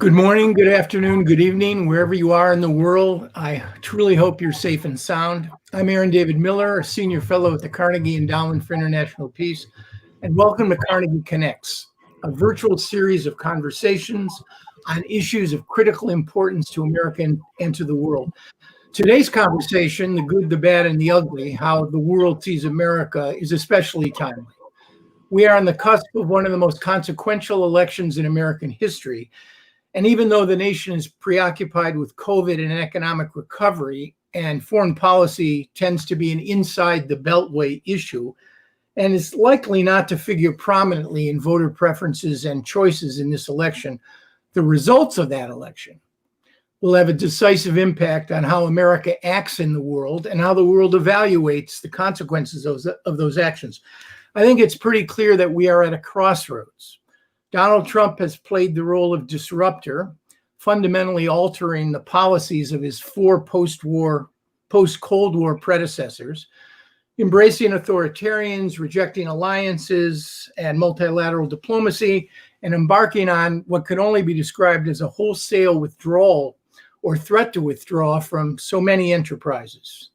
Good morning, good afternoon, good evening, wherever you are in the world. I truly hope you're safe and sound. I'm Aaron David Miller, a senior fellow at the Carnegie Endowment for International Peace, and welcome to Carnegie Connects, a virtual series of conversations on issues of critical importance to America and to the world. Today's conversation, the good, the bad, and the ugly, how the world sees America, is especially timely. We are on the cusp of one of the most consequential elections in American history. And even though the nation is preoccupied with COVID and economic recovery, and foreign policy tends to be an inside the Beltway issue, and is likely not to figure prominently in voter preferences and choices in this election, the results of that election will have a decisive impact on how America acts in the world and how the world evaluates the consequences of those actions. I think it's pretty clear that we are at a crossroads. Donald Trump has played the role of disruptor, fundamentally altering the policies of his four post-Cold War predecessors, embracing authoritarians, rejecting alliances and multilateral diplomacy, and embarking on what could only be described as a wholesale withdrawal or threat to withdraw from so many enterprises.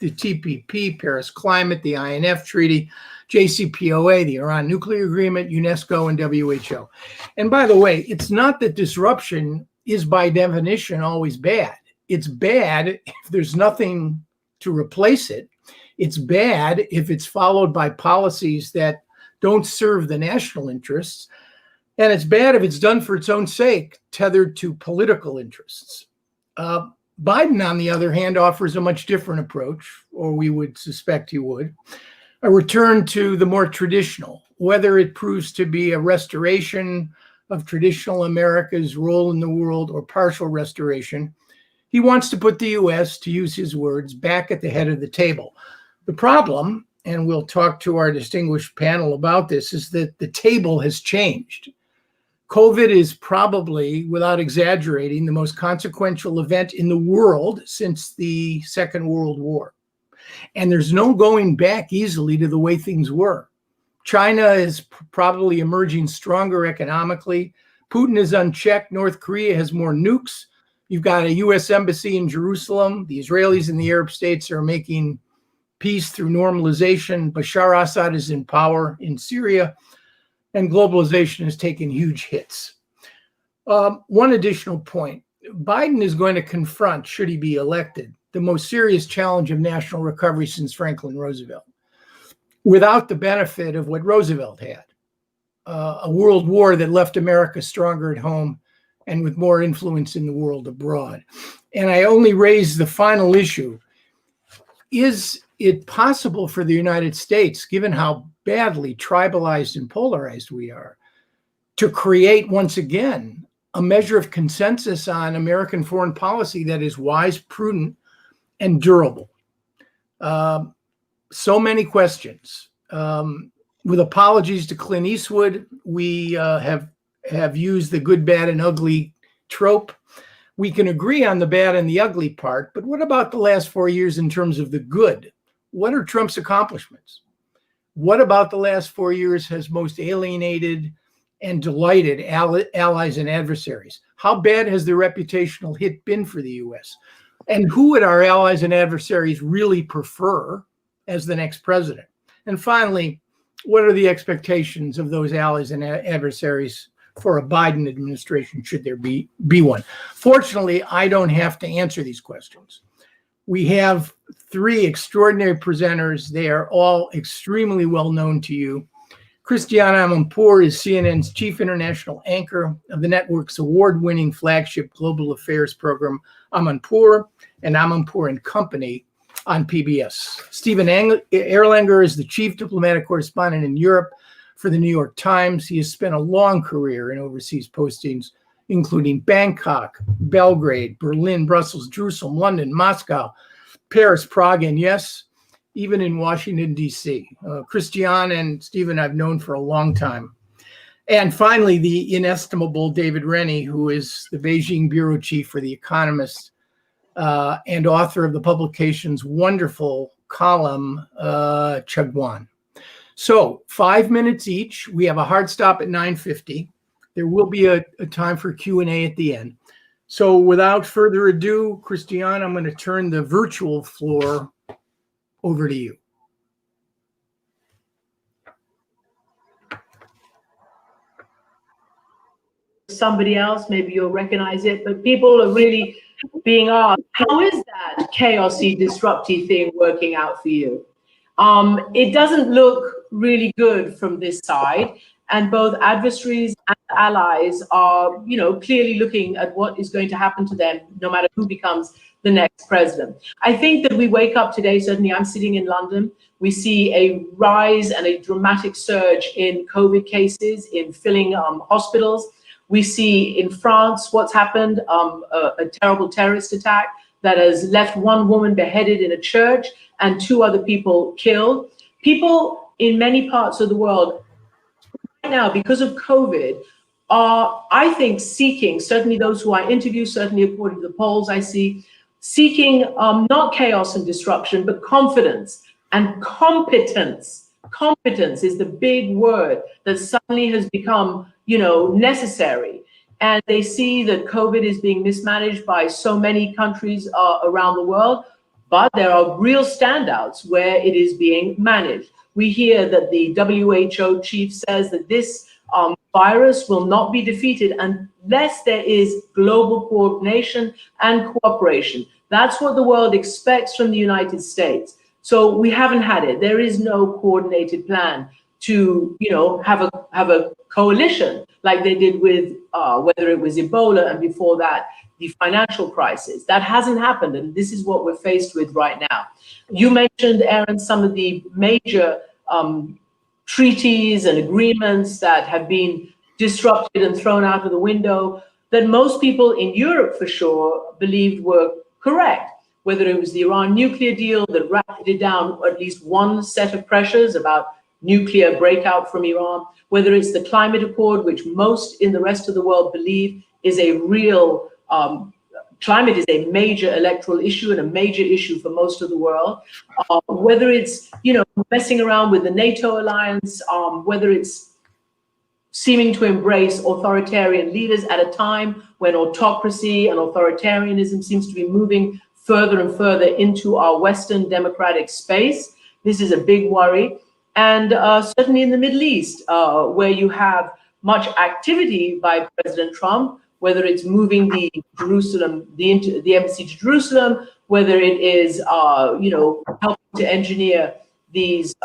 The TPP, Paris Climate, the INF Treaty, JCPOA, the Iran Nuclear Agreement, UNESCO, and WHO. And by the way, it's not that disruption is by definition always bad. It's bad if there's nothing to replace it. It's bad if it's followed by policies that don't serve the national interests. And it's bad if it's done for its own sake, tethered to political interests. Biden, on the other hand, offers a much different approach, or we would suspect he would. A return to the more traditional, whether it proves to be a restoration of traditional America's role in the world or partial restoration. He wants to put the U.S., to use his words, back at the head of the table. The problem, and we'll talk to our distinguished panel about this, is that the table has changed. COVID is probably, without exaggerating, the most consequential event in the world since the Second World War. And there's no going back easily to the way things were. China is probably emerging stronger economically. Putin is unchecked. North Korea has more nukes. You've got a U.S. embassy in Jerusalem. The Israelis and the Arab states are making peace through normalization. Bashar Assad is in power in Syria. And globalization has taken huge hits. One additional point. Biden is going to confront, should he be elected, the most serious challenge of national recovery since Franklin Roosevelt, without the benefit of what Roosevelt had, a world war that left America stronger at home and with more influence in the world abroad. And I only raise the final issue. Is it possible for the United States, given how badly tribalized and polarized we are, to create once again a measure of consensus on American foreign policy that is wise, prudent, and durable? So many questions. With apologies to Clint Eastwood, we have used the good, bad, and ugly trope. We can agree on the bad and the ugly part, but what about the last 4 years in terms of the good? What are Trump's accomplishments? What about the last 4 years has most alienated and delighted allies and adversaries? How bad has the reputational hit been for the U.S.? And who would our allies and adversaries really prefer as the next president? And finally, what are the expectations of those allies and adversaries for a Biden administration, should there be one? Fortunately, I don't have to answer these questions. We have three extraordinary presenters. They are all extremely well known to you. Christiane Amanpour is CNN's chief international anchor of the network's award-winning flagship global affairs program, Amanpour and Amanpour and Company on PBS. Stephen Erlanger is the chief diplomatic correspondent in Europe for the New York Times. He has spent a long career in overseas postings, including Bangkok, Belgrade, Berlin, Brussels, Jerusalem, London, Moscow, Paris, Prague, and yes, even in Washington, D.C. Christiane and Stephen I've known for a long time. And finally, the inestimable David Rennie, who is the Beijing bureau chief for The Economist and author of the publication's wonderful column, Chagwan. So 5 minutes each. We have a hard stop at 9:50. There will be a time for Q&A at the end. So without further ado, Christiane, I'm going to turn the virtual floor over to you. Somebody else, maybe you'll recognize it, but people are really being asked, how is that chaosy, disruptive thing working out for you? It doesn't look really good from this side, and both adversaries and allies are, clearly looking at what is going to happen to them, no matter who becomes the next president. I think that we wake up today, certainly I'm sitting in London, we see a rise and a dramatic surge in COVID cases, in filling hospitals. We see in France what's happened, a terrible terrorist attack that has left one woman beheaded in a church and 2 other people killed. People in many parts of the world right now, because of COVID, are, I think, seeking, certainly those who I interview, certainly according to the polls I see, seeking not chaos and disruption, but confidence and competence. Competence is the big word that suddenly has become, necessary. And they see that COVID is being mismanaged by so many countries around the world, but there are real standouts where it is being managed. We hear that the WHO chief says that this virus will not be defeated unless there is global coordination and cooperation. That's what the world expects from the United States. So we haven't had it. There is no coordinated plan to, have a coalition like they did with whether it was Ebola and before that, the financial crisis. That hasn't happened, and this is what we're faced with right now. You mentioned, Aaron, some of the major treaties and agreements that have been disrupted and thrown out of the window that most people in Europe, for sure, believed were correct. Whether it was the Iran nuclear deal that ratcheted down at least one set of pressures about nuclear breakout from Iran, whether it's the climate accord, which most in the rest of the world believe is a real, climate is a major electoral issue and a major issue for most of the world, whether it's, messing around with the NATO alliance, whether it's seeming to embrace authoritarian leaders at a time when autocracy and authoritarianism seems to be moving further and further into our Western democratic space. This is a big worry. And certainly in the Middle East, where you have much activity by President Trump, whether it's moving the embassy to Jerusalem, whether it is, helping to engineer these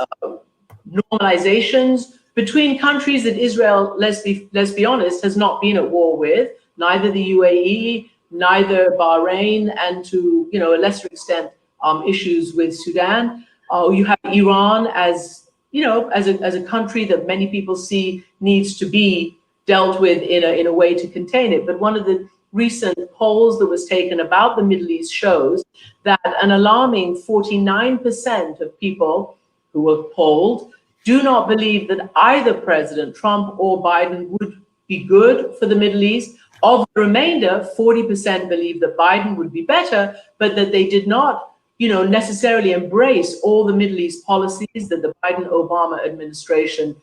normalizations between countries that Israel, let's be honest, has not been at war with, neither the UAE, neither Bahrain, and to a lesser extent issues with Sudan. You have Iran as as a country that many people see needs to be dealt with in a way to contain it. But one of the recent polls that was taken about the Middle East shows that an alarming 49% of people who were polled do not believe that either President Trump or Biden would be good for the Middle East. Of the remainder, 40% believe that Biden would be better, but that they did not necessarily embrace all the Middle East policies that the Biden-Obama administration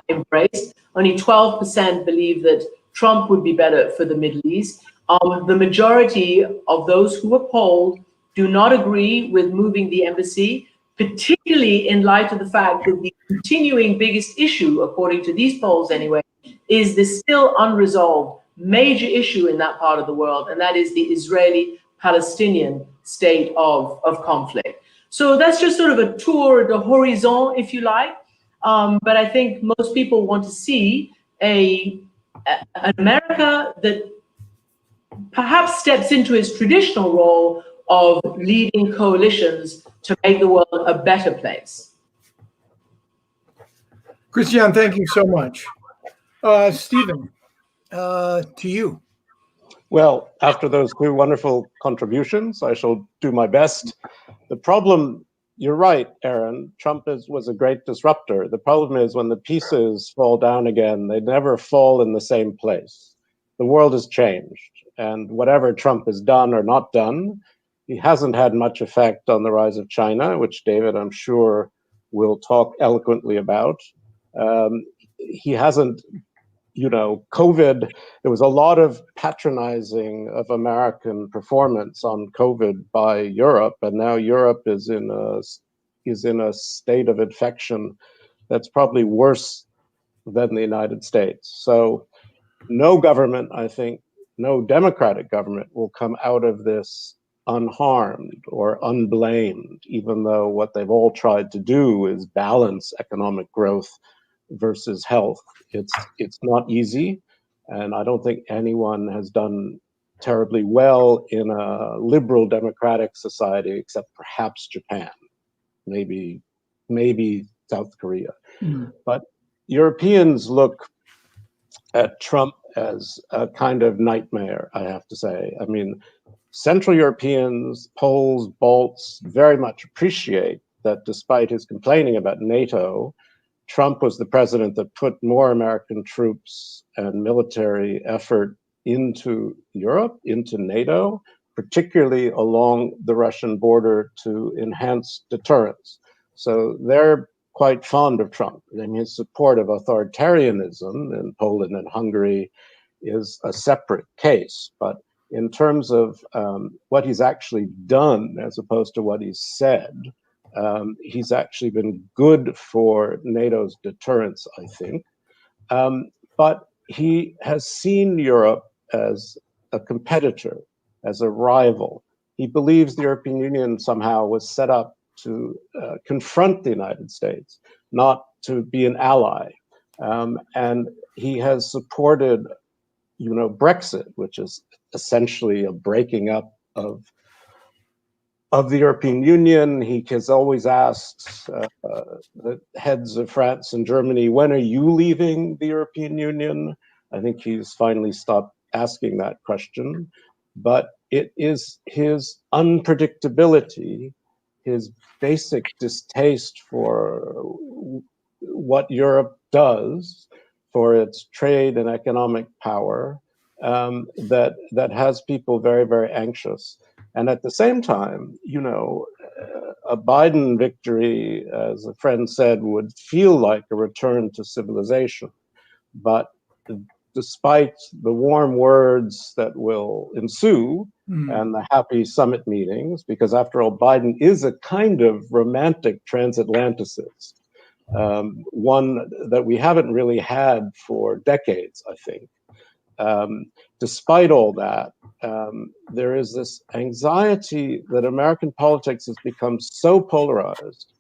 embraced. Only 12% believe that Trump would be better for the Middle East. The majority of those who were polled do not agree with moving the embassy, particularly in light of the fact that the continuing biggest issue, according to these polls anyway, is the still unresolved major issue in that part of the world, and that is the Israeli-Palestinian state of conflict. So that's just sort of a tour de horizon, if you like. But I think most people want to see an America that perhaps steps into its traditional role of leading coalitions to make the world a better place. Christiane, thank you so much. Stephen, to you. Well, after those 2 wonderful contributions, I shall do my best. The problem, you're right, Aaron, Trump was a great disruptor. The problem is when the pieces fall down again, they never fall in the same place. The world has changed, and whatever Trump has done or not done, he hasn't had much effect on the rise of China, which David, I'm sure, will talk eloquently about. He hasn't COVID, there was a lot of patronizing of American performance on COVID by Europe, and now Europe is in a state of infection that's probably worse than the United States. So no government, I think, no democratic government will come out of this unharmed or unblamed, even though what they've all tried to do is balance economic growth versus health. It's not easy, and I don't think anyone has done terribly well in a liberal democratic society, except perhaps Japan, maybe South Korea. But Europeans look at Trump as a kind of nightmare, I have to say. I mean, Central Europeans, Poles, Balts very much appreciate that despite his complaining about NATO, Trump was the president that put more American troops and military effort into Europe, into NATO, particularly along the Russian border to enhance deterrence. So they're quite fond of Trump. I mean, his support of authoritarianism in Poland and Hungary is a separate case. But in terms of what he's actually done as opposed to what he's said, he's actually been good for NATO's deterrence, I think. But he has seen Europe as a competitor, as a rival. He believes the European Union somehow was set up to confront the United States, not to be an ally. And he has supported, Brexit, which is essentially a breaking up of the European Union. He has always asked the heads of France and Germany, when are you leaving the European Union? I think he's finally stopped asking that question. But it is his unpredictability, his basic distaste for what Europe does, for its trade and economic power, that has people very, very anxious. And at the same time, a Biden victory, as a friend said, would feel like a return to civilization. But despite the warm words that will ensue and the happy summit meetings, because after all, Biden is a kind of romantic transatlanticist, one that we haven't really had for decades, I think. Despite all that, there is this anxiety that American politics has become so polarized,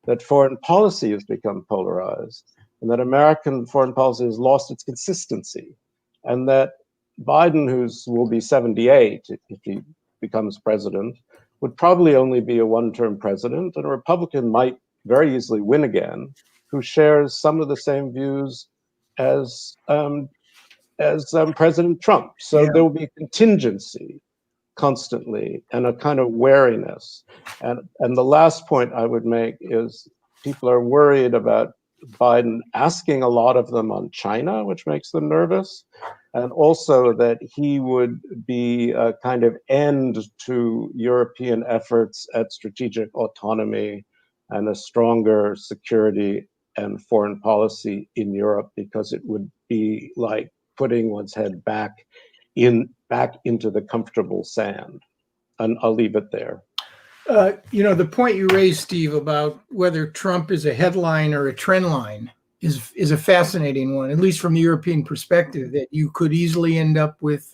that foreign policy has become polarized, and that American foreign policy has lost its consistency, and that Biden, who will be 78 if he becomes president, would probably only be a one-term president, and a Republican might very easily win again, who shares some of the same views as President Trump. So there will be contingency constantly and a kind of wariness. And the last point I would make is people are worried about Biden asking a lot of them on China, which makes them nervous, and also that he would be a kind of end to European efforts at strategic autonomy and a stronger security and foreign policy in Europe, because it would be like putting one's head back into the comfortable sand. And I'll leave it there. The point you raised, Steve, about whether Trump is a headline or a trend line is a fascinating one, at least from the European perspective, that you could easily end up with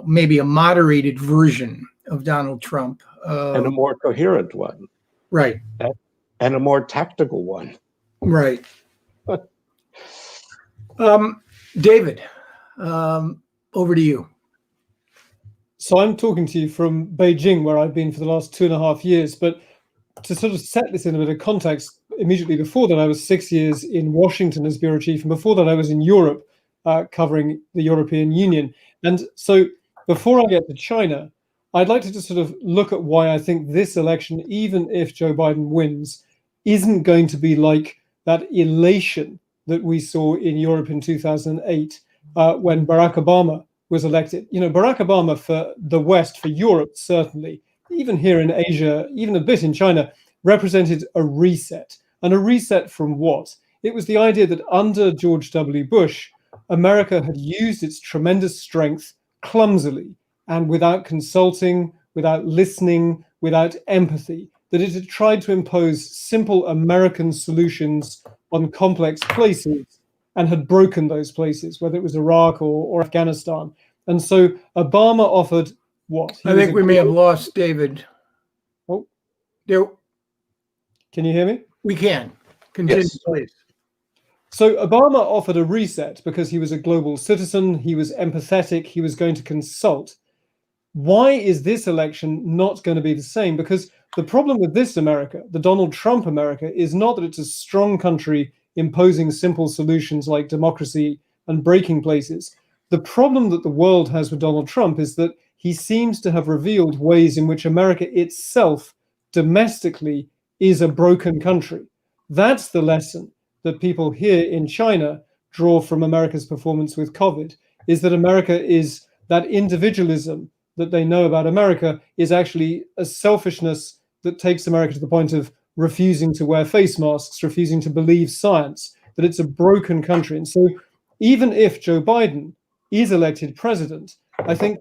maybe a moderated version of Donald Trump. And a more coherent one. Right. And a more tactical one. Right. David, over to you. So I'm talking to you from Beijing, where I've been for the last 2.5 years. But to sort of set this in a bit of context, immediately before that, I was 6 years in Washington as bureau chief. And before that, I was in Europe covering the European Union. And so before I get to China, I'd like to just sort of look at why I think this election, even if Joe Biden wins, isn't going to be like that elation that we saw in Europe in 2008 when Barack Obama was elected. Barack Obama for the West, for Europe, certainly, even here in Asia, even a bit in China, represented a reset. And a reset from what? It was the idea that under George W. Bush, America had used its tremendous strength clumsily and without consulting, without listening, without empathy, that it had tried to impose simple American solutions on complex places and had broken those places, whether it was Iraq or Afghanistan. And so Obama offered what? I think we may have lost David. Oh, There, can you hear me? we can. Continue, Yes. please. So Obama offered a reset because he was a global citizen, he was empathetic, he was going to consult. Why is this election not going to be the same? Because the problem with this America, the Donald Trump America, is not that it's a strong country imposing simple solutions like democracy and breaking places. The problem that the world has with Donald Trump is that he seems to have revealed ways in which America itself domestically is a broken country. That's the lesson that people here in China draw from America's performance with COVID, is that America is that individualism that they know about America is actually a selfishness that takes America to the point of refusing to wear face masks, refusing to believe science, that it's a broken country. And so even if Joe Biden is elected president, I think,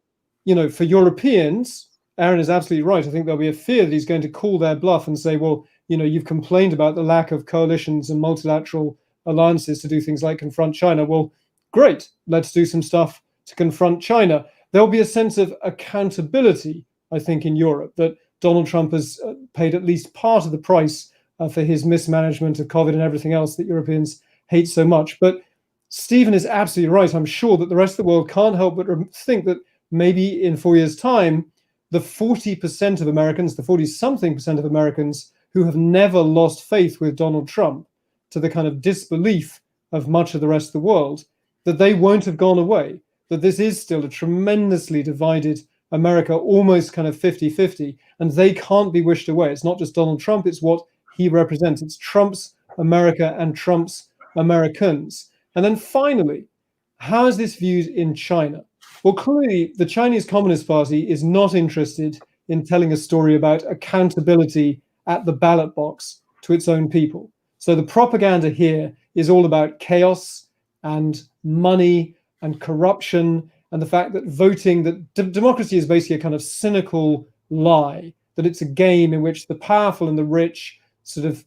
for Europeans, Aaron is absolutely right. I think there'll be a fear that he's going to call their bluff and say, well, you've complained about the lack of coalitions and multilateral alliances to do things like confront China. Well, great, let's do some stuff to confront China. There'll be a sense of accountability, I think, in Europe, that Donald Trump has paid at least part of the price for his mismanagement of COVID and everything else that Europeans hate so much. But Stephen is absolutely right. I'm sure that the rest of the world can't help but think that maybe in 4 years' time, the 40% of Americans, the 40-something% of Americans who have never lost faith with Donald Trump to the kind of disbelief of much of the rest of the world, that they won't have gone away, that this is still a tremendously divided America, almost kind of 50-50, and they can't be wished away. It's not just Donald Trump, it's what he represents. It's Trump's America and Trump's Americans. And then finally, how is this viewed in China? Well, clearly, the Chinese Communist Party is not interested in telling a story about accountability at the ballot box to its own people. So the propaganda here is all about chaos and money and corruption and the fact that voting, that democracy is basically a kind of cynical lie, that it's a game in which the powerful and the rich sort of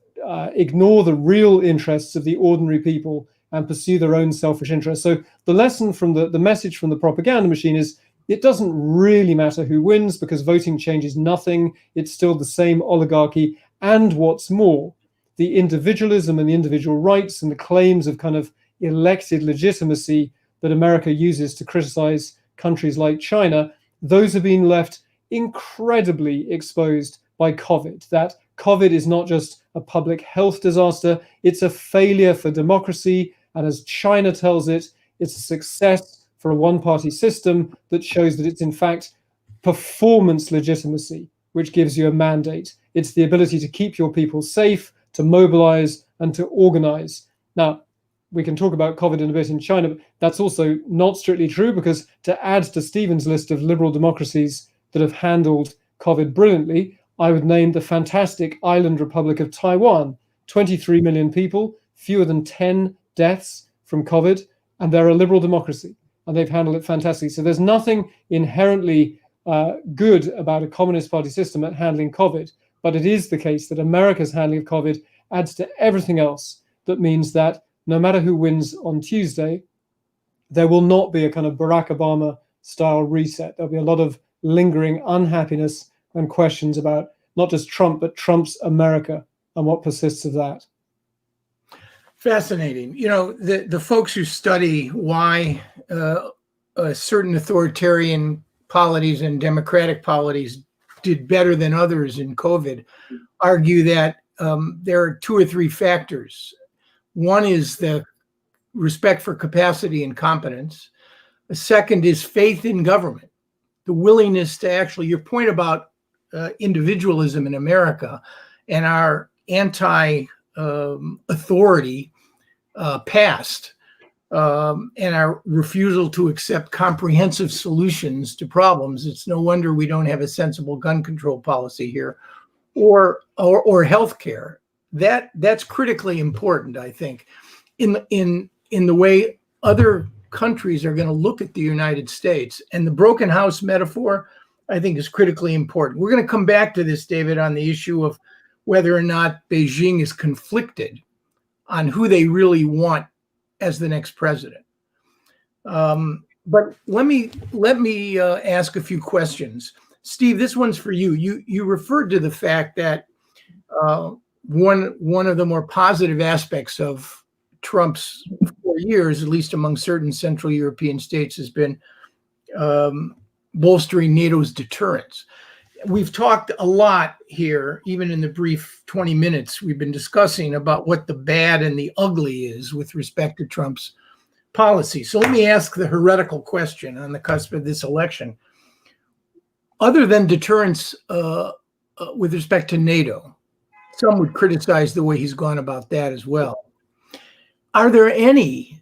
ignore the real interests of the ordinary people and pursue their own selfish interests. So the lesson from the message from the propaganda machine is it doesn't really matter who wins because voting changes nothing. It's still the same oligarchy. And what's more, the individualism and the individual rights and the claims of kind of elected legitimacy that America uses to criticize countries like China, those have been left incredibly exposed by COVID. That COVID is not just a public health disaster, it's a failure for democracy. And as China tells it, it's a success for a one-party system that shows that it's in fact performance legitimacy, which gives you a mandate. It's the ability to keep your people safe, to mobilize, and to organize. Now, we can talk about COVID in a bit in China, but that's also not strictly true, because to add to Stephen's list of liberal democracies that have handled COVID brilliantly, I would name the fantastic island republic of Taiwan. 23 million people, fewer than 10 deaths from COVID, and they're a liberal democracy, and they've handled it fantastically. So there's nothing inherently good about a Communist Party system at handling COVID, but it is the case that America's handling of COVID adds to everything else. That means that no matter who wins on Tuesday, there will not be a kind of Barack Obama style reset. There'll be a lot of lingering unhappiness and questions about not just Trump, but Trump's America and what persists of that. Fascinating. The folks who study why certain authoritarian polities and democratic polities did better than others in COVID argue that there are two or three factors. One is the respect for capacity and competence. The second is faith in government, the willingness to actually, your point about individualism in America and our anti-authority past and our refusal to accept comprehensive solutions to problems. It's no wonder we don't have a sensible gun control policy here or healthcare. that's critically important, I think, in the way other countries are going to look at the United States. And the broken house metaphor, I think, is critically important. We're going to come back to this, David, on the issue of whether or not Beijing is conflicted on who they really want as the next president. But let me ask a few questions. Steve, this one's for you. You referred to the fact that one of the more positive aspects of Trump's 4 years, at least among certain Central European states, has been bolstering NATO's deterrence. We've talked a lot here, even in the brief 20 minutes we've been discussing, about what the bad and the ugly is with respect to Trump's policy. So let me ask the heretical question on the cusp of this election. Other than deterrence with respect to NATO, some would criticize the way he's gone about that as well. Are there any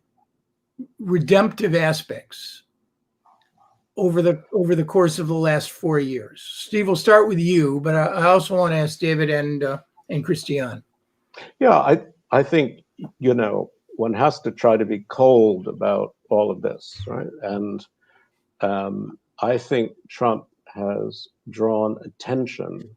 redemptive aspects over the course of the last 4 years? Steve, we'll start with you, but I also want to ask David and Christiane. Yeah, I think, one has to try to be cold about all of this, right? And I think Trump has drawn attention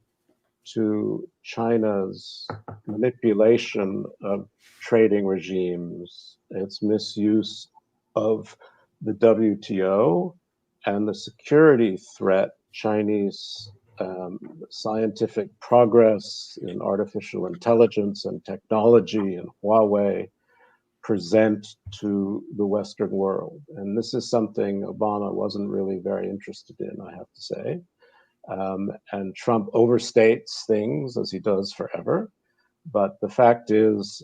to China's manipulation of trading regimes, its misuse of the WTO, and the security threat Chinese scientific progress in artificial intelligence and technology and Huawei present to the Western world. And this is something Obama wasn't really very interested in, I have to say. And Trump overstates things, as he does forever. But the fact is,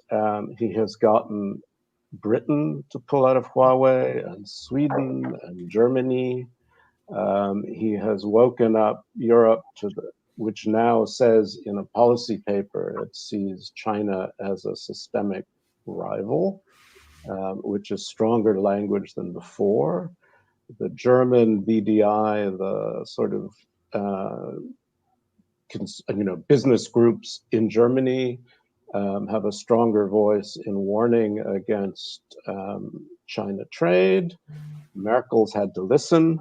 he has gotten Britain to pull out of Huawei, and Sweden and Germany. He has woken up Europe which now says in a policy paper it sees China as a systemic rival, which is stronger language than before. The German BDI, the sort of business groups in Germany have a stronger voice in warning against China trade. Merkel's had to listen.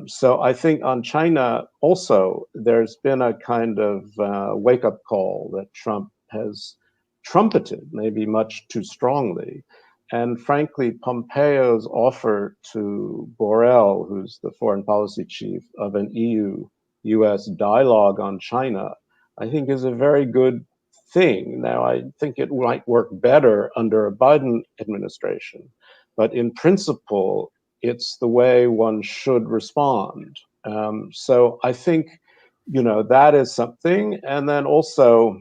So I think on China also, there's been a kind of wake-up call that Trump has trumpeted, maybe much too strongly. And frankly, Pompeo's offer to Borrell, who's the foreign policy chief, of an EU-US dialogue on China, I think is a very good thing. Now, I think it might work better under a Biden administration, but in principle, it's the way one should respond. So I think, that is something. And then also,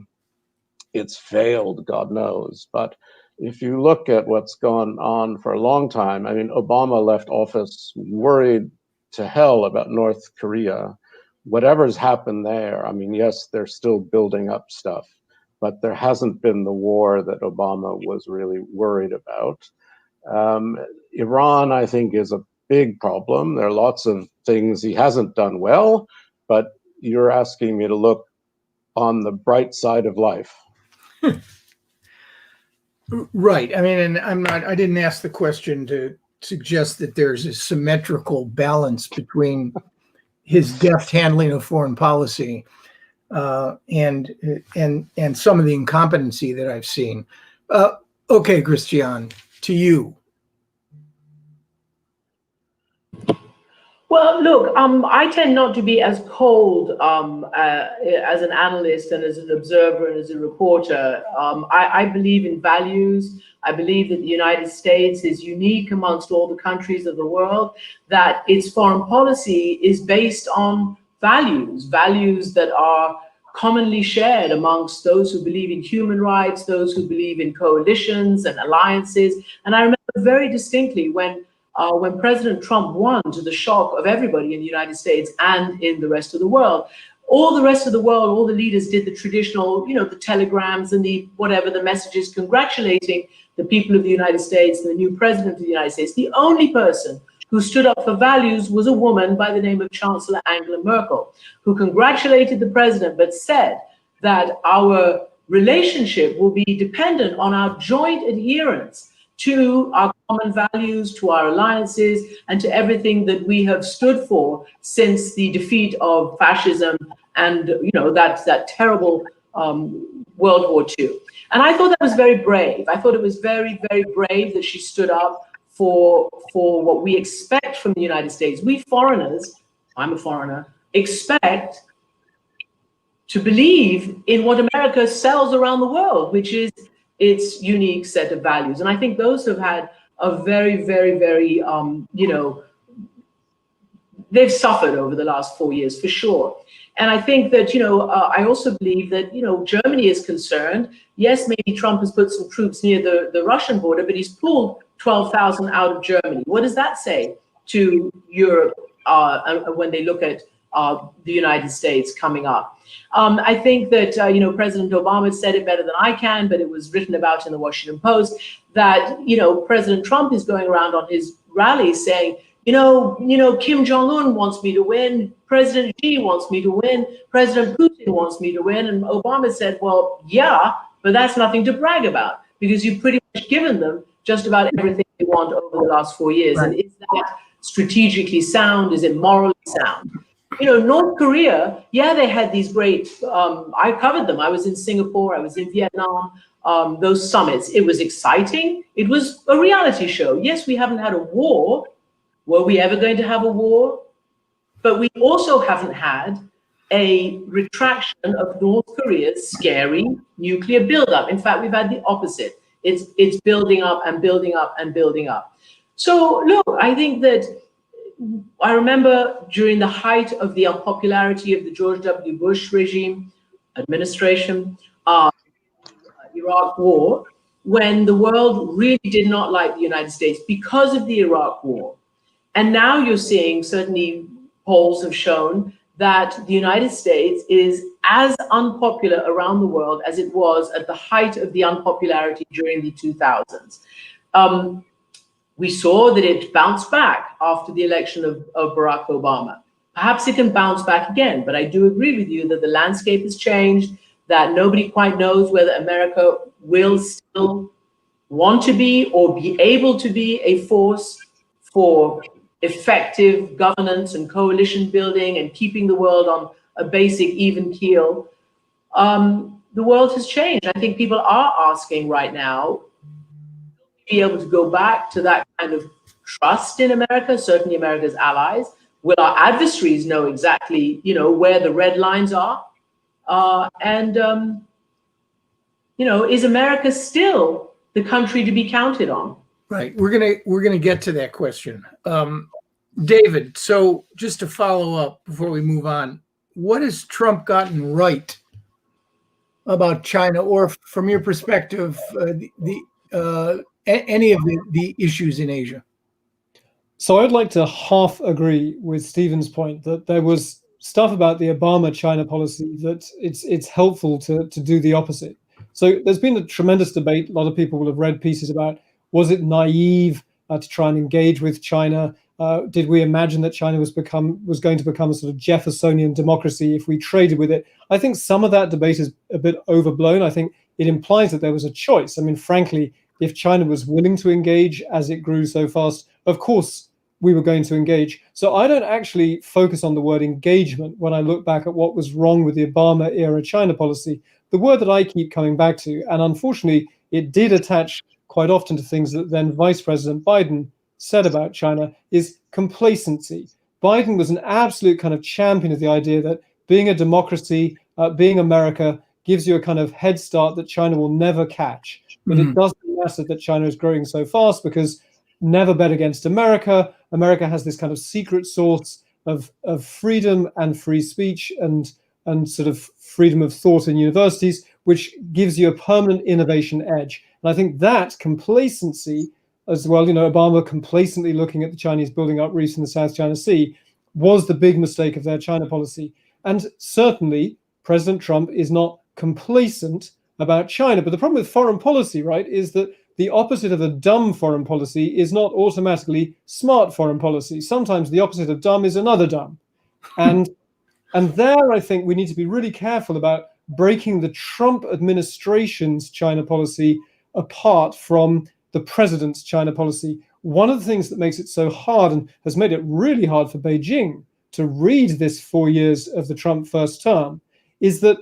it's failed, God knows. But if you look at what's gone on for a long time, I mean, Obama left office worried to hell about North Korea. Whatever's happened there, I mean, yes, they're still building up stuff, but there hasn't been the war that Obama was really worried about. Iran, I think, is a big problem. There are lots of things he hasn't done well, but you're asking me to look on the bright side of life. Right. I mean, and I didn't ask the question to suggest that there's a symmetrical balance between his deft handling of foreign policy and some of the incompetency that I've seen. Okay, Christiane, to you. Well, look, I tend not to be as cold as an analyst and as an observer and as a reporter. I believe in values. I believe that the United States is unique amongst all the countries of the world, that its foreign policy is based on values that are commonly shared amongst those who believe in human rights, those who believe in coalitions and alliances. And I remember very distinctly when President Trump won, to the shock of everybody in the United States and in the rest of the world, all the rest of the world, all the leaders did the traditional, the telegrams and the messages congratulating the people of the United States and the new president of the United States. The only person who stood up for values was a woman by the name of Chancellor Angela Merkel, who congratulated the president, but said that our relationship will be dependent on our joint adherence to our common values, to our alliances, and to everything that we have stood for since the defeat of fascism and that terrible World War II. And I thought that was very brave. I thought it was very, very brave that she stood up for what we expect from the United States. We foreigners, I'm a foreigner, expect to believe in what America sells around the world, which is its unique set of values. And I think those have had a very, very, very, they've suffered over the last 4 years for sure. And I think that, I also believe that, Germany is concerned. Yes, maybe Trump has put some troops near the Russian border, but he's pulled 12,000 out of Germany. What does that say to Europe when they look at the United States coming up? I think that, President Obama said it better than I can, but it was written about in the Washington Post that, President Trump is going around on his rallies saying, Kim Jong-un wants me to win, President Xi wants me to win, President Putin wants me to win. And Obama said, well, yeah, but that's nothing to brag about because you've pretty much given them just about everything they want over the last 4 years. Right. And is that strategically sound? Is it morally sound? North Korea, yeah, they had these great, I covered them. I was in Singapore, I was in Vietnam, those summits. It was exciting. It was a reality show. Yes, we haven't had a war. Were we ever going to have a war? But we also haven't had a retraction of North Korea's scary nuclear buildup. In fact, we've had the opposite. It's building up and building up and building up. So look, I think that I remember during the height of the unpopularity of the George W. Bush administration, Iraq war, when the world really did not like the United States because of the Iraq war. And now you're seeing, certainly polls have shown, that the United States is as unpopular around the world as it was at the height of the unpopularity during the 2000s. We saw that it bounced back after the election of Barack Obama. Perhaps it can bounce back again, but I do agree with you that the landscape has changed, that nobody quite knows whether America will still want to be or be able to be a force for effective governance and coalition building and keeping the world on a basic even keel. The world has changed. I think people are asking right now, be able to go back to that kind of trust in America, certainly America's allies. Will our adversaries know exactly, where the red lines are? Is America still the country to be counted on? Right. We're gonna get to that question. David, so just to follow up before we move on, what has Trump gotten right about China, or from your perspective, any of the issues in Asia? So I'd like to half agree with Stephen's point that there was stuff about the Obama China policy that it's helpful to do the opposite. So there's been a tremendous debate. A lot of people will have read pieces about, was it naive to try and engage with China? Did we imagine that China was going to become a sort of Jeffersonian democracy if we traded with it? I think some of that debate is a bit overblown. I think it implies that there was a choice. I mean, frankly, if China was willing to engage as it grew so fast, of course we were going to engage. So I don't actually focus on the word engagement when I look back at what was wrong with the Obama era China policy. The word that I keep coming back to, and unfortunately it did attach quite often to things that then Vice President Biden said about China, is complacency. Biden was an absolute kind of champion of the idea that being a democracy, being America, gives you a kind of head start that China will never catch. But it doesn't matter that China is growing so fast because never bet against America. America has this kind of secret source of freedom and free speech and sort of freedom of thought in universities, which gives you a permanent innovation edge. And I think that complacency as well, Obama complacently looking at the Chinese building up reefs in the South China Sea was the big mistake of their China policy. And certainly President Trump is not complacent about China. But the problem with foreign policy, right, is that the opposite of a dumb foreign policy is not automatically smart foreign policy. Sometimes the opposite of dumb is another dumb. And there, I think we need to be really careful about breaking the Trump administration's China policy apart from the president's China policy. One of the things that makes it so hard and has made it really hard for Beijing to read this 4 years of the Trump first term is that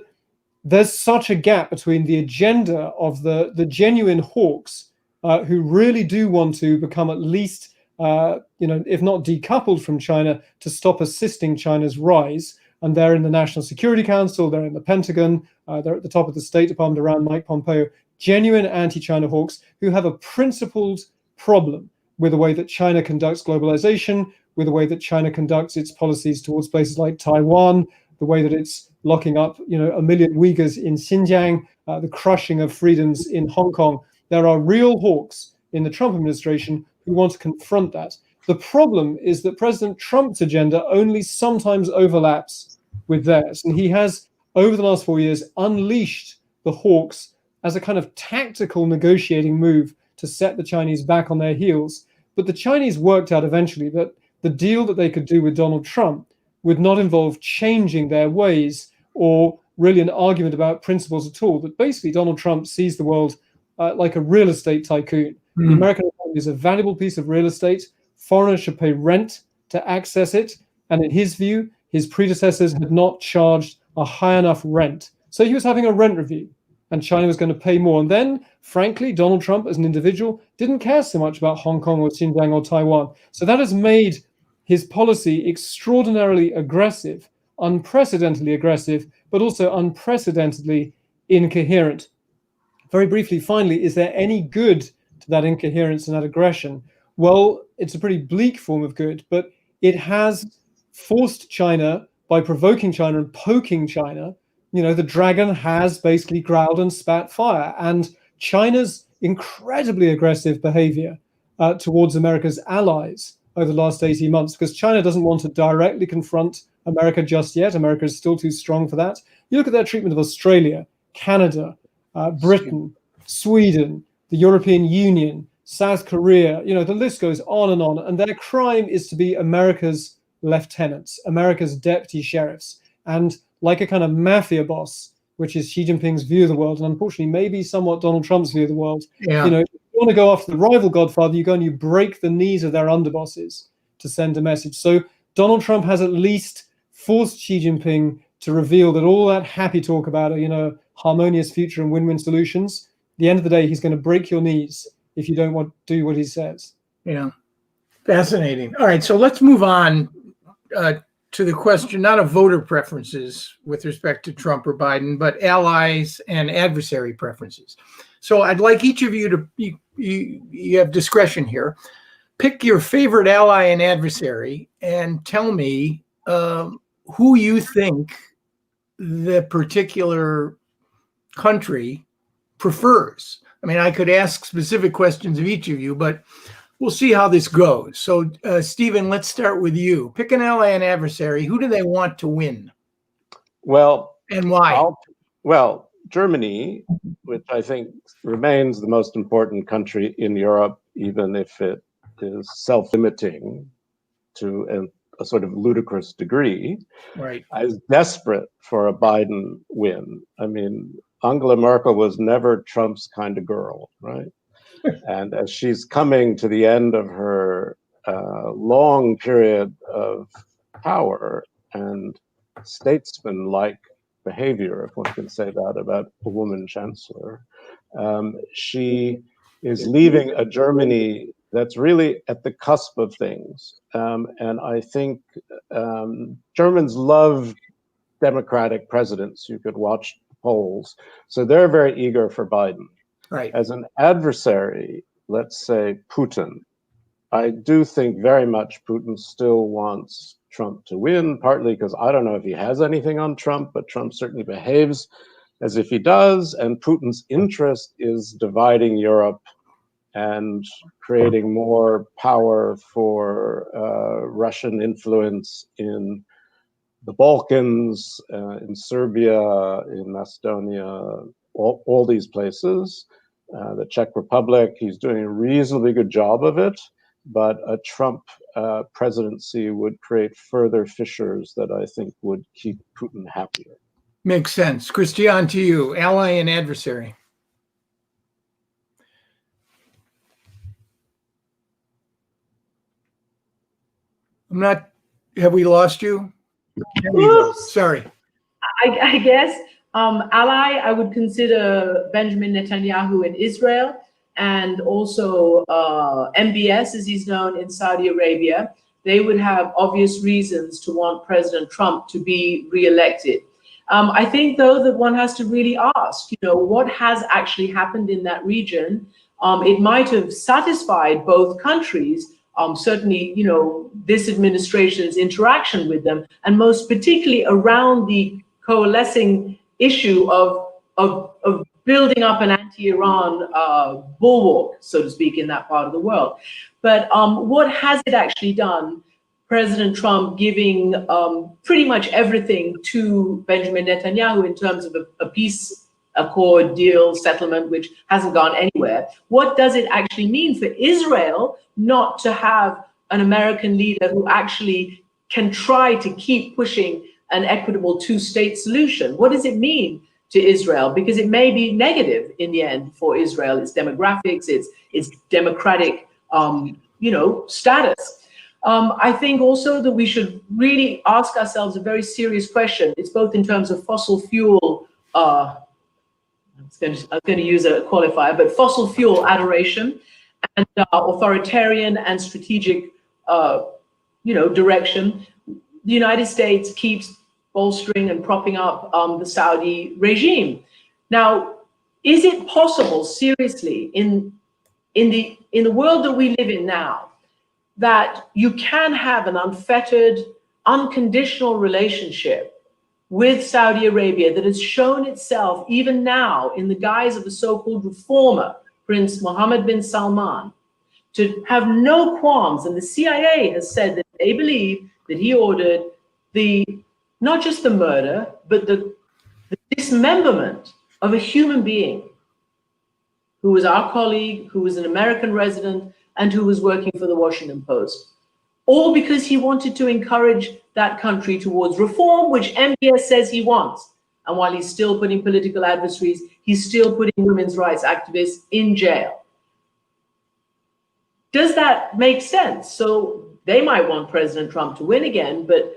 there's such a gap between the agenda of the genuine hawks who really do want to become at least, if not decoupled from China, to stop assisting China's rise. And they're in the National Security Council, they're in the Pentagon, they're at the top of the State Department around Mike Pompeo, genuine anti-China hawks who have a principled problem with the way that China conducts globalization, with the way that China conducts its policies towards places like Taiwan, the way that it's locking up, 1 million Uyghurs in Xinjiang, the crushing of freedoms in Hong Kong. There are real hawks in the Trump administration who want to confront that. The problem is that President Trump's agenda only sometimes overlaps with theirs. And he has, over the last 4 years, unleashed the hawks as a kind of tactical negotiating move to set the Chinese back on their heels. But the Chinese worked out eventually that the deal that they could do with Donald Trump would not involve changing their ways or really an argument about principles at all. That basically Donald Trump sees the world like a real estate tycoon. The American economy is a valuable piece of real estate. Foreigners should pay rent to access it. And in his view, his predecessors had not charged a high enough rent. So he was having a rent review and China was going to pay more. And then, frankly, Donald Trump as an individual didn't care so much about Hong Kong or Xinjiang or Taiwan. So that has made his policy extraordinarily aggressive, unprecedentedly aggressive, but also unprecedentedly incoherent. Very briefly, finally, is there any good to that incoherence and that aggression? Well, it's a pretty bleak form of good, but it has forced China, by provoking China and poking China, the dragon has basically growled and spat fire. And China's incredibly aggressive behavior towards America's allies over the last 18 months, because China doesn't want to directly confront America just yet. America is still too strong for that. You look at their treatment of Australia, Canada, Britain, Sweden, the European Union, South Korea, the list goes on. And their crime is to be America's lieutenants, America's deputy sheriffs. And like a kind of mafia boss, which is Xi Jinping's view of the world, and unfortunately maybe somewhat Donald Trump's view of the world, Yeah. if you want to go after the rival godfather, you go and you break the knees of their underbosses to send a message. So Donald Trump has at least forced Xi Jinping to reveal that all that happy talk about a harmonious future and win-win solutions, at the end of the day, he's going to break your knees if you don't want to do what he says. Yeah. Fascinating. All right. So let's move on to the question, not of voter preferences with respect to Trump or Biden, but allies and adversary preferences. So I'd like each of you to, you have discretion here, pick your favorite ally and adversary and tell me who you think the particular country prefers. I mean, I could ask specific questions of each of you, but we'll see how this goes. So, Stephen, let's start with you. Pick an ally and adversary. Who do they want to win? Well, and why? Germany, which I think remains the most important country in Europe, even if it is self-limiting to a sort of ludicrous degree, right, is desperate for a Biden win. I mean, Angela Merkel was never Trump's kind of girl, right? And as she's coming to the end of her long period of power and statesman-like behavior, if one can say that about a woman chancellor, she is leaving a Germany that's really at the cusp of things. And I think Germans love democratic presidents. You could watch polls. So they're very eager for Biden. right. As an adversary, let's say Putin, I do think very much Putin still wants Trump to win, partly because I don't know if he has anything on Trump, but Trump certainly behaves as if he does. And Putin's interest is dividing Europe and creating more power for Russian influence in the Balkans, in Serbia, in Macedonia, all these places. The Czech Republic, he's doing a reasonably good job of it, but a Trump presidency would create further fissures that I think would keep Putin happier. Makes sense. Christiane, to you, ally and adversary. Have we lost you? There you go. Sorry. I guess ally, I would consider Benjamin Netanyahu in Israel, and also MBS, as he's known in Saudi Arabia. They would have obvious reasons to want President Trump to be reelected. I think, though, that one has to really ask, what has actually happened in that region? It might have satisfied both countries, certainly, this administration's interaction with them, and most particularly around the coalescing issue of building up an anti-Iran bulwark, so to speak, in that part of the world. But what has it actually done? President Trump giving pretty much everything to Benjamin Netanyahu in terms of a peace accord, deal, settlement, which hasn't gone anywhere. What does it actually mean for Israel not to have an American leader who actually can try to keep pushing an equitable two-state solution? What does it mean to Israel? Because it may be negative in the end for Israel, its demographics, its democratic, status. I think also that we should really ask ourselves a very serious question. It's both in terms of fossil fuel, I was going to use a qualifier, but fossil fuel adoration and authoritarian and strategic, direction. The United States keeps bolstering and propping up the Saudi regime. Now, is it possible, seriously, in the world that we live in now, that you can have an unfettered, unconditional relationship with Saudi Arabia that has shown itself even now in the guise of a so-called reformer, Prince Mohammed bin Salman, to have no qualms? And the CIA has said that they believe that he ordered not just the murder, but the dismemberment of a human being who was our colleague, who was an American resident, and who was working for the Washington Post, all because he wanted to encourage that country towards reform, which MBS says he wants. And while he's still putting political adversaries, he's still putting women's rights activists in jail. Does that make sense? So they might want President Trump to win again, but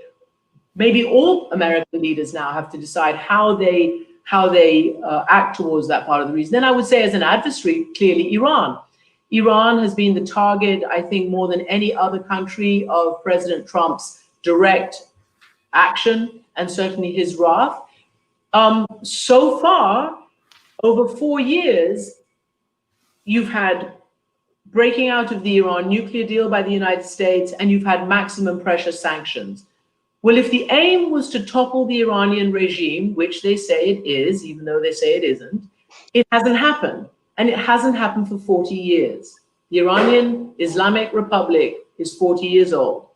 maybe all American leaders now have to decide how they act towards that part of the region. Then I would say, as an adversary, clearly Iran. Iran has been the target, I think, more than any other country, of President Trump's direct action and certainly his wrath. So far, over 4 years, you've had breaking out of the Iran nuclear deal by the United States, and you've had maximum pressure sanctions. Well, if the aim was to topple the Iranian regime, which they say it is, even though they say it isn't, it hasn't happened. And it hasn't happened for 40 years. The Iranian Islamic Republic is 40 years old.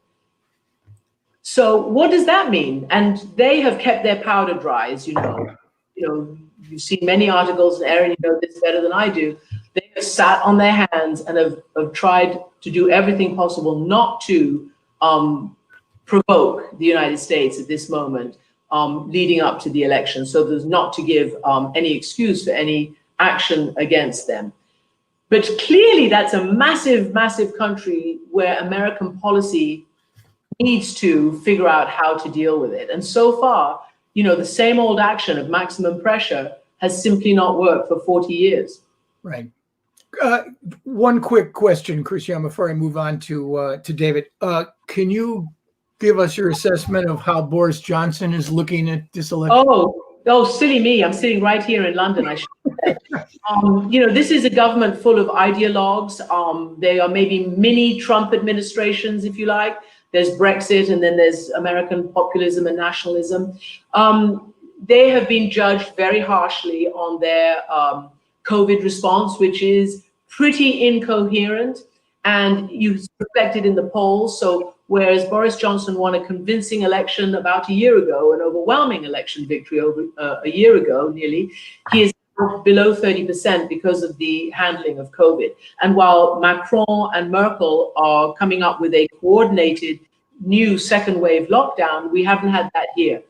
So what does that mean? And they have kept their powder dry, as you know. You've seen many articles, and Aaron, you know this better than I do. They have sat on their hands and have tried to do everything possible not to provoke the United States at this moment, leading up to the election, so there's not to give any excuse for any action against them. But clearly that's a massive, massive country where American policy needs to figure out how to deal with it. And so far, the same old action of maximum pressure has simply not worked for 40 years. Right. One quick question, Christiane, before I move on to David. Can you give us your assessment of how Boris Johnson is looking at this election? Oh, silly me. I'm sitting right here in London, I should say. This is a government full of ideologues. They are maybe mini Trump administrations, if you like. There's Brexit, and then there's American populism and nationalism. They have been judged very harshly on their COVID response, which is pretty incoherent, and you reflected in the polls. So whereas Boris Johnson won a convincing election about a year ago, an overwhelming election victory over a year ago, nearly, he is below 30% because of the handling of COVID. And while Macron and Merkel are coming up with a coordinated new second wave lockdown, we haven't had that here.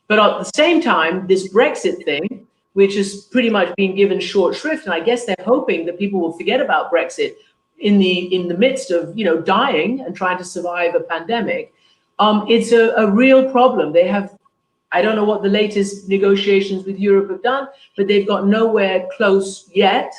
But at the same time, this Brexit thing, which is pretty much being given short shrift, and I guess they're hoping that people will forget about Brexit in the midst of dying and trying to survive a pandemic. It's a real problem. They have, I don't know what the latest negotiations with Europe have done, but they've got nowhere close yet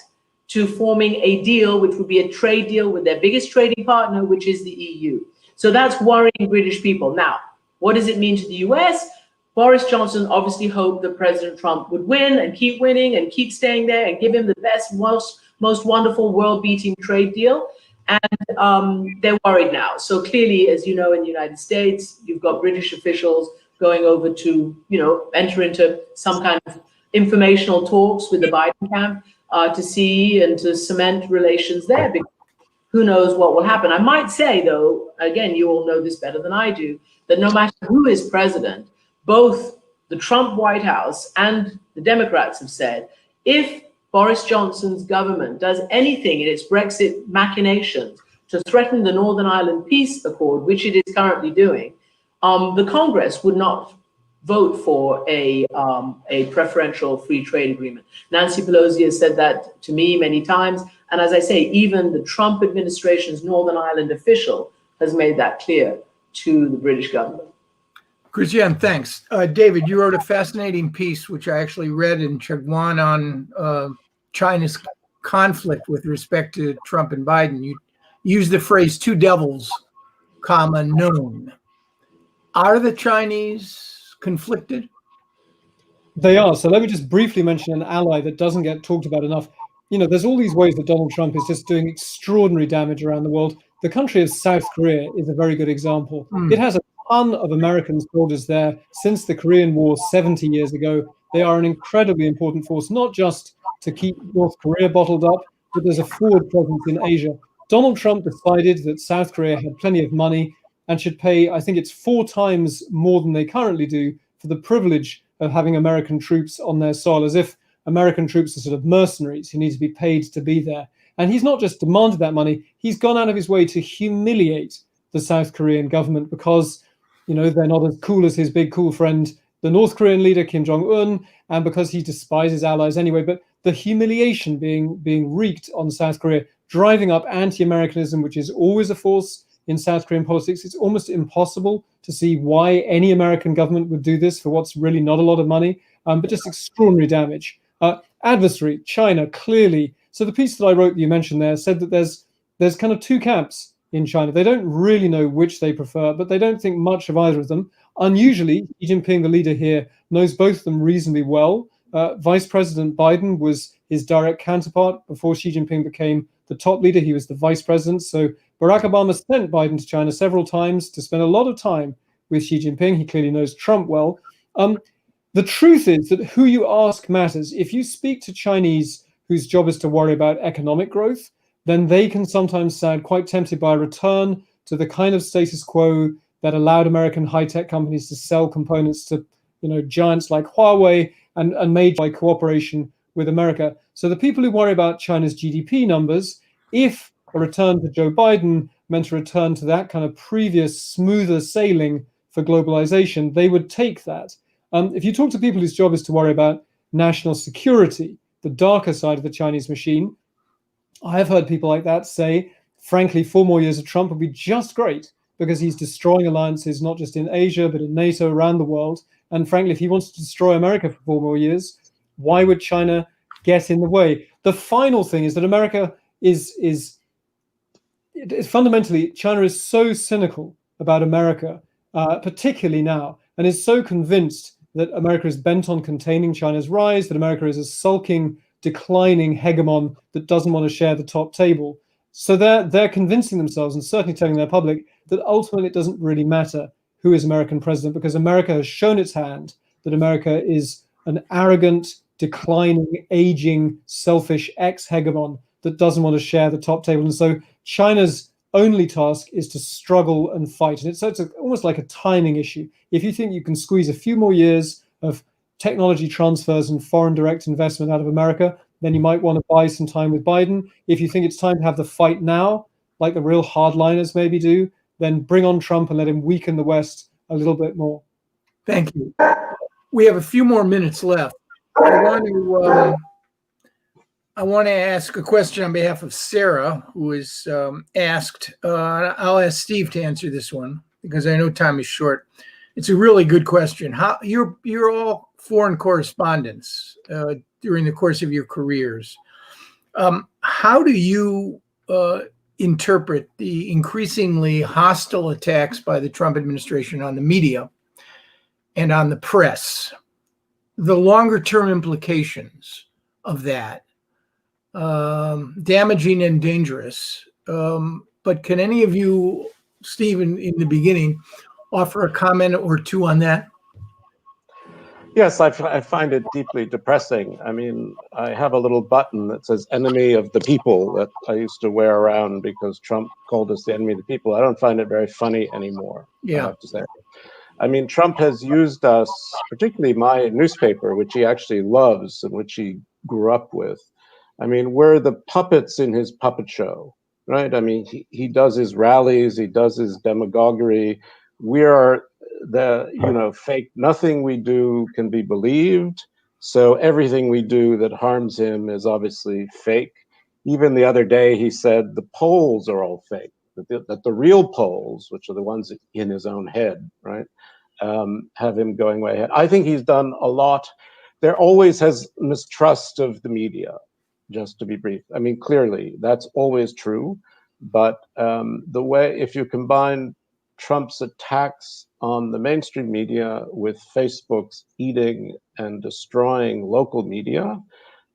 to forming a deal, which would be a trade deal with their biggest trading partner, which is the EU. So that's worrying British people. Now, what does it mean to the US? Boris Johnson obviously hoped that President Trump would win and keep winning and keep staying there and give him the best, most wonderful, world-beating trade deal. And they're worried now. So clearly, as you know, in the United States, you've got British officials going over to, enter into some kind of informational talks with the Biden camp to see and to cement relations there. Because who knows what will happen. I might say, though, again, you all know this better than I do, that no matter who is president, both the Trump White House and the Democrats have said, if Boris Johnson's government does anything in its Brexit machinations to threaten the Northern Ireland Peace Accord, which it is currently doing, the Congress would not vote for a preferential free trade agreement. Nancy Pelosi has said that to me many times. And as I say, even the Trump administration's Northern Ireland official has made that clear to the British government. Christiane, thanks. David, you wrote a fascinating piece, which I actually read in Chagwan on China's conflict with respect to Trump and Biden. You used the phrase two devils, comma, known. Are the Chinese conflicted? They are. So let me just briefly mention an ally that doesn't get talked about enough. There's all these ways that Donald Trump is just doing extraordinary damage around the world. The country of South Korea is a very good example. It has a ton of American soldiers there since the Korean War 70 years ago. They are an incredibly important force, not just to keep North Korea bottled up, but there's a forward presence in Asia. Donald Trump decided that South Korea had plenty of money and should pay, I think it's 4 times more than they currently do, for the privilege of having American troops on their soil, as if American troops are sort of mercenaries who need to be paid to be there. And he's not just demanded that money, he's gone out of his way to humiliate the South Korean government because, they're not as cool as his big cool friend, the North Korean leader, Kim Jong-un, and because he despises allies anyway. But the humiliation being wreaked on South Korea, driving up anti-Americanism, which is always a force in South Korean politics. It's almost impossible to see why any American government would do this for what's really not a lot of money, but just extraordinary damage. Adversary, China, clearly. So the piece that I wrote that you mentioned there said that there's kind of 2 camps in China. They don't really know which they prefer, but they don't think much of either of them. Unusually, Xi Jinping, the leader here, knows both of them reasonably well. Vice President Biden was his direct counterpart before Xi Jinping became the top leader. He was the vice president. So Barack Obama sent Biden to China several times to spend a lot of time with Xi Jinping. He clearly knows Trump well. The truth is that who you ask matters. If you speak to Chinese whose job is to worry about economic growth, then they can sometimes sound quite tempted by a return to the kind of status quo that allowed American high-tech companies to sell components to giants like Huawei and made by cooperation with America. So the people who worry about China's GDP numbers, if a return to Joe Biden meant a return to that kind of previous smoother sailing for globalization, they would take that. If you talk to people whose job is to worry about national security, the darker side of the Chinese machine, I have heard people like that say, frankly, 4 more years of Trump would be just great because he's destroying alliances, not just in Asia, but in NATO, around the world. And frankly, if he wants to destroy America for 4 more years, why would China get in the way? The final thing is that America is fundamentally, China is so cynical about America, particularly now, and is so convinced that America is bent on containing China's rise, that America is a sulking, declining hegemon that doesn't want to share the top table. So they're convincing themselves and certainly telling their public that ultimately it doesn't really matter who is American president, because America has shown its hand, that America is an arrogant, declining, aging, selfish ex-hegemon that doesn't want to share the top table. And so China's only task is to struggle and fight. And it's almost like a timing issue. If you think you can squeeze a few more years of technology transfers and foreign direct investment out of America, then you might want to buy some time with Biden. If you think it's time to have the fight now, like the real hardliners maybe do, then bring on Trump and let him weaken the West a little bit more. Thank you. We have a few more minutes left. I want to ask a question on behalf of Sarah, who is asked. I'll ask Steve to answer this one because I know time is short. It's a really good question. How you're all foreign correspondents during the course of your careers. How do you interpret the increasingly hostile attacks by the Trump administration on the media and on the press? The longer term implications of that, damaging and dangerous. But can any of you, Stephen, in the beginning, offer a comment or two on that? Yes, I find it deeply depressing. I mean, I have a little button that says enemy of the people that I used to wear around because Trump called us the enemy of the people. I don't find it very funny anymore, I have to say. I mean, Trump has used us, particularly my newspaper, which he actually loves and which he grew up with. I mean, we're the puppets in his puppet show, right? I mean, he does his rallies, he does his demagoguery. We are the, fake, nothing we do can be believed. So everything we do that harms him is obviously fake. Even the other day, he said the polls are all fake, that the real polls, which are the ones in his own head, right, have him going way ahead. I think he's done a lot. There always has mistrust of the media, just to be brief. I mean, clearly, that's always true. But the way, if you combine Trump's attacks on the mainstream media with Facebook's eating and destroying local media,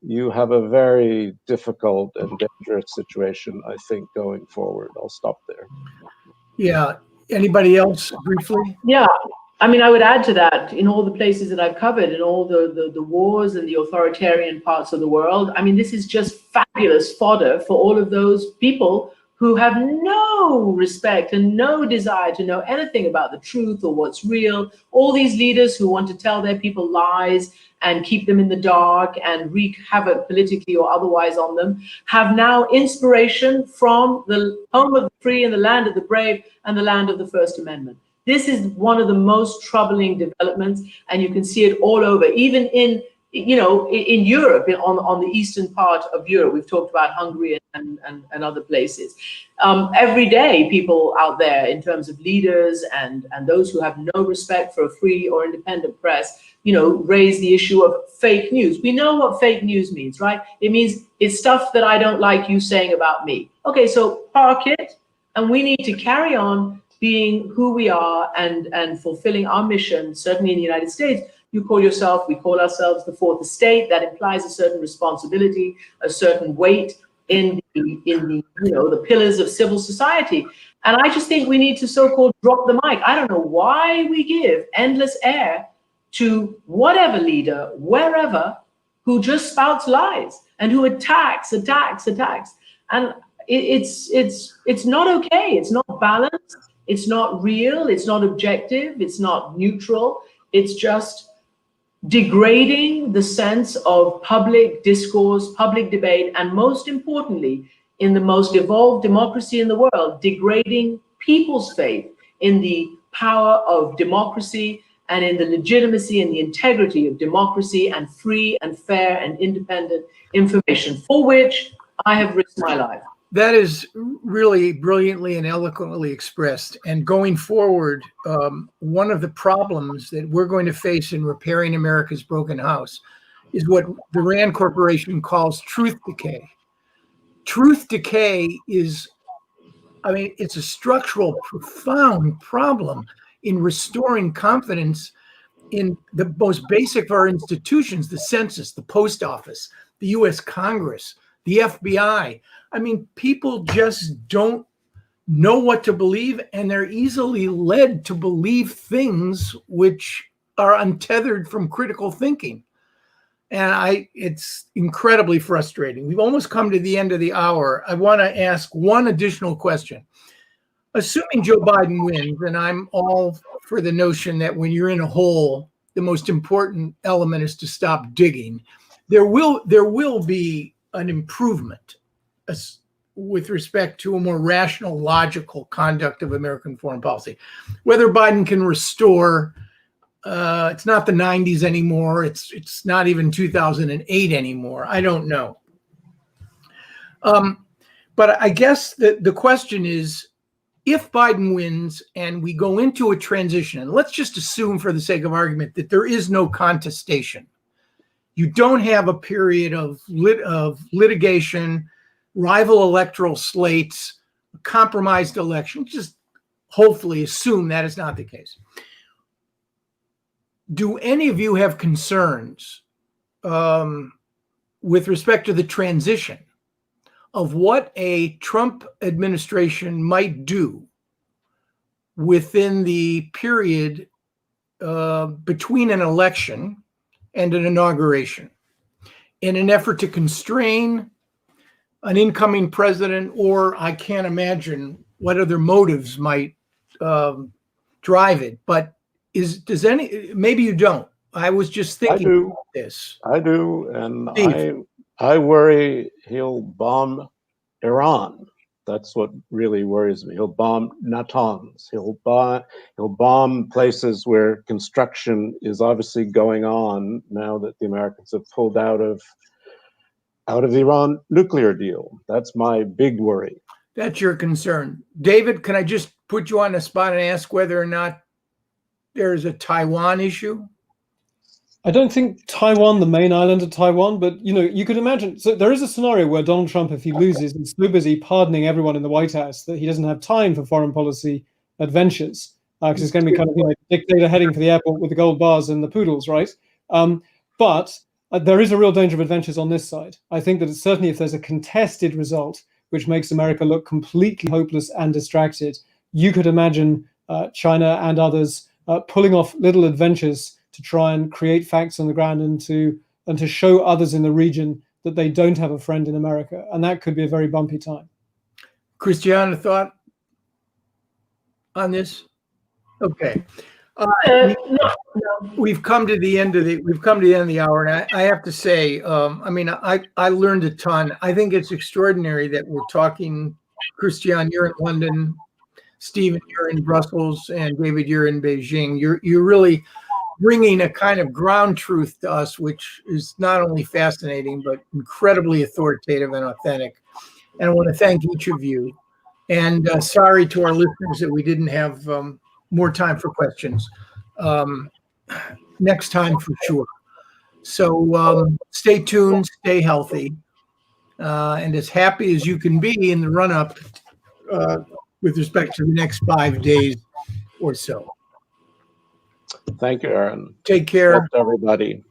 you have a very difficult and dangerous situation, I think, going forward. I'll stop there. Yeah. Anybody else briefly? Yeah. I mean, I would add to that, in all the places that I've covered, in all the wars and the authoritarian parts of the world, I mean, this is just fabulous fodder for all of those people who have no respect and no desire to know anything about the truth or what's real. All these leaders who want to tell their people lies and keep them in the dark and wreak havoc politically or otherwise on them have now inspiration from the home of the free and the land of the brave and the land of the First Amendment. This is one of the most troubling developments, and you can see it all over, even in Europe, on the eastern part of Europe. We've talked about Hungary and other places. Every day, people out there, in terms of leaders and those who have no respect for a free or independent press, raise the issue of fake news. We know what fake news means, right? It means it's stuff that I don't like you saying about me. Okay, so park it, and we need to carry on being who we are and fulfilling our mission. Certainly in the United States, we call ourselves the fourth estate. That implies a certain responsibility, a certain weight in the pillars of civil society. And I just think we need to so-called drop the mic. I don't know why we give endless air to whatever leader, wherever, who just spouts lies and who attacks. And it's not okay. It's not balanced. It's not real. It's not objective. It's not neutral. It's just degrading the sense of public discourse, public debate, and most importantly, in the most evolved democracy in the world, degrading people's faith in the power of democracy and in the legitimacy and the integrity of democracy and free and fair and independent information, for which I have risked my life. That is really brilliantly and eloquently expressed. And going forward, one of the problems that we're going to face in repairing America's broken house is what the Rand Corporation calls truth decay. Truth decay is, it's a structural, profound problem in restoring confidence in the most basic of our institutions, the census, the post office, the US Congress, the FBI. People just don't know what to believe, and they're easily led to believe things which are untethered from critical thinking. And it's incredibly frustrating. We've almost come to the end of the hour. I want to ask one additional question. Assuming Joe Biden wins, and I'm all for the notion that when you're in a hole, the most important element is to stop digging. There will be an improvement with respect to a more rational, logical conduct of American foreign policy. Whether Biden can restore It's not the 90s anymore. It's not even 2008 anymore. I don't know. But I guess the question is, if Biden wins and we go into a transition, and let's just assume for the sake of argument that there is no contestation, you don't have a period of litigation, rival electoral slates, compromised election, just hopefully assume that is not the case. Do any of you have concerns with respect to the transition of what a Trump administration might do within the period between an election and an inauguration in an effort to constrain an incoming president, or I can't imagine what other motives might drive it. But maybe you don't. I was just thinking about this. I do, and Steve. I worry he'll bomb Iran. That's what really worries me. He'll bomb Natanz. He'll bomb places where construction is obviously going on now that the Americans have pulled out of the Iran nuclear deal. That's my big worry. That's your concern. David, can I just put you on the spot and ask whether or not there's a Taiwan issue? I don't think Taiwan, the main island of Taiwan, but you could imagine. So there is a scenario where Donald Trump, if he loses, is so busy pardoning everyone in the White House that he doesn't have time for foreign policy adventures, because it's going to be kind of dictator heading for the airport with the gold bars and the poodles, right? But there is a real danger of adventures on this side. I think that it's certainly, if there's a contested result which makes America look completely hopeless and distracted, you could imagine China and others pulling off little adventures to try and create facts on the ground and to show others in the region that they don't have a friend in America. And that could be a very bumpy time. Christiane, a thought on this? Okay. No. We've come to the end of the hour, and I have to say, I learned a ton. I think it's extraordinary that we're talking. Christiane, you're in London. Stephen, you're in Brussels, and David, you're in Beijing. You're really bringing a kind of ground truth to us, which is not only fascinating, but incredibly authoritative and authentic. And I want to thank each of you. And sorry to our listeners that we didn't have more time for questions. Next time for sure. So stay tuned, stay healthy, and as happy as you can be in the run-up with respect to the next 5 days or so. Thank you, Aaron. Take care. Help everybody.